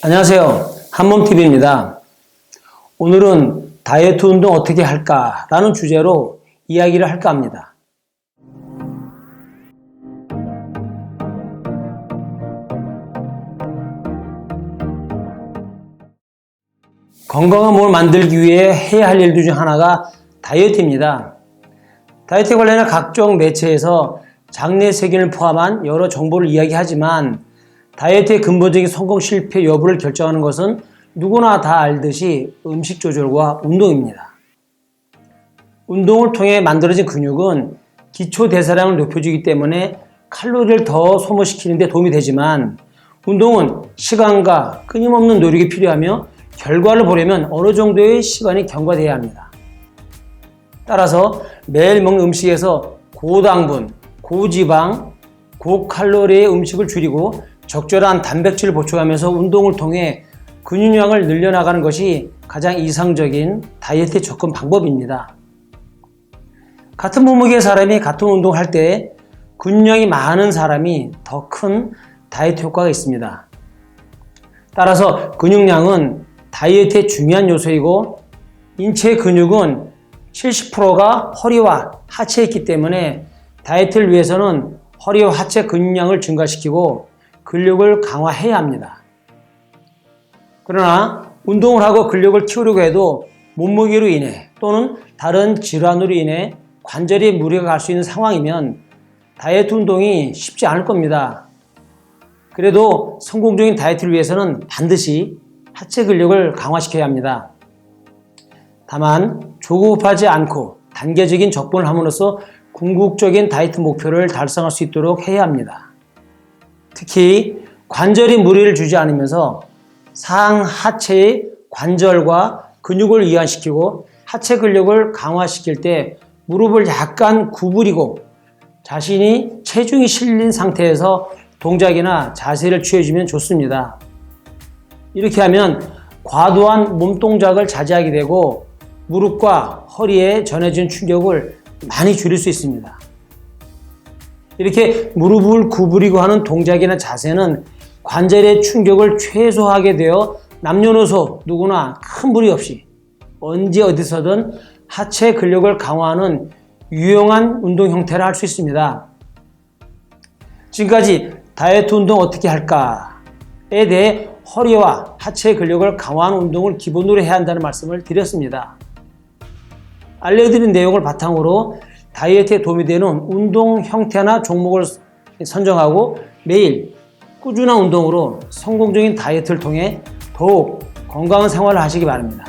안녕하세요. 한몸TV입니다. 오늘은 다이어트 운동 어떻게 할까? 라는 주제로 이야기를 할까 합니다. 건강한 몸을 만들기 위해 해야 할 일들 중 하나가 다이어트입니다. 다이어트 관련한 각종 매체에서 장내 세균을 포함한 여러 정보를 이야기하지만 다이어트의 근본적인 성공 실패 여부를 결정하는 것은 누구나 다 알듯이 음식 조절과 운동입니다. 운동을 통해 만들어진 근육은 기초 대사량을 높여주기 때문에 칼로리를 더 소모시키는 데 도움이 되지만 운동은 시간과 끊임없는 노력이 필요하며 결과를 보려면 어느 정도의 시간이 경과되어야 합니다. 따라서 매일 먹는 음식에서 고당분, 고지방, 고칼로리의 음식을 줄이고 적절한 단백질을 보충하면서 운동을 통해 근육량을 늘려나가는 것이 가장 이상적인 다이어트 접근 방법입니다. 같은 몸무게의 사람이 같은 운동을 할 때 근육량이 많은 사람이 더 큰 다이어트 효과가 있습니다. 따라서 근육량은 다이어트의 중요한 요소이고 인체 근육은 70%가 허리와 하체에 있기 때문에 다이어트를 위해서는 허리와 하체 근육량을 증가시키고 근력을 강화해야 합니다. 그러나 운동을 하고 근력을 키우려고 해도 몸무게로 인해 또는 다른 질환으로 인해 관절에 무리가 갈 수 있는 상황이면 다이어트 운동이 쉽지 않을 겁니다. 그래도 성공적인 다이어트를 위해서는 반드시 하체 근력을 강화시켜야 합니다. 다만 조급하지 않고 단계적인 접근을 함으로써 궁극적인 다이어트 목표를 달성할 수 있도록 해야 합니다. 특히 관절에 무리를 주지 않으면서 상하체의 관절과 근육을 이완시키고 하체 근력을 강화시킬 때 무릎을 약간 구부리고 자신이 체중이 실린 상태에서 동작이나 자세를 취해주면 좋습니다. 이렇게 하면 과도한 몸동작을 자제하게 되고 무릎과 허리에 전해진 충격을 많이 줄일 수 있습니다. 이렇게 무릎을 구부리고 하는 동작이나 자세는 관절의 충격을 최소화하게 되어 남녀노소 누구나 큰 무리 없이 언제 어디서든 하체 근력을 강화하는 유용한 운동 형태를 할 수 있습니다. 지금까지 다이어트 운동 어떻게 할까에 대해 허리와 하체 근력을 강화하는 운동을 기본으로 해야 한다는 말씀을 드렸습니다. 알려드린 내용을 바탕으로 다이어트에 도움이 되는 운동 형태나 종목을 선정하고 매일 꾸준한 운동으로 성공적인 다이어트를 통해 더욱 건강한 생활을 하시기 바랍니다.